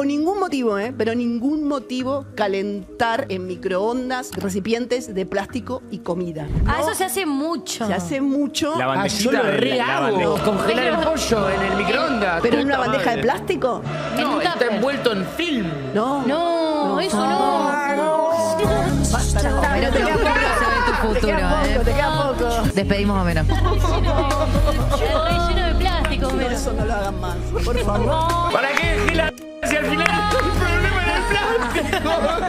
bajo ningún motivo, pero ningún motivo, calentar en microondas recipientes de plástico y comida. Ah, eso se hace mucho. Se hace mucho, La Yo bandejita lo de re la hago. bandeja. Congelar el pollo en el microondas. pero en una Puta bandeja de madre. plástico. En No, un está tupper. envuelto en film. No. No, eso no. Basta, no, Pero te juro que se ve tu te futuro, queda poco, te queda poco. Despedimos a Homero. Relleno de plástico, No, pero. eso no lo hagan más, por favor. ¿Para qué dejé la si al final el problema era el plástico?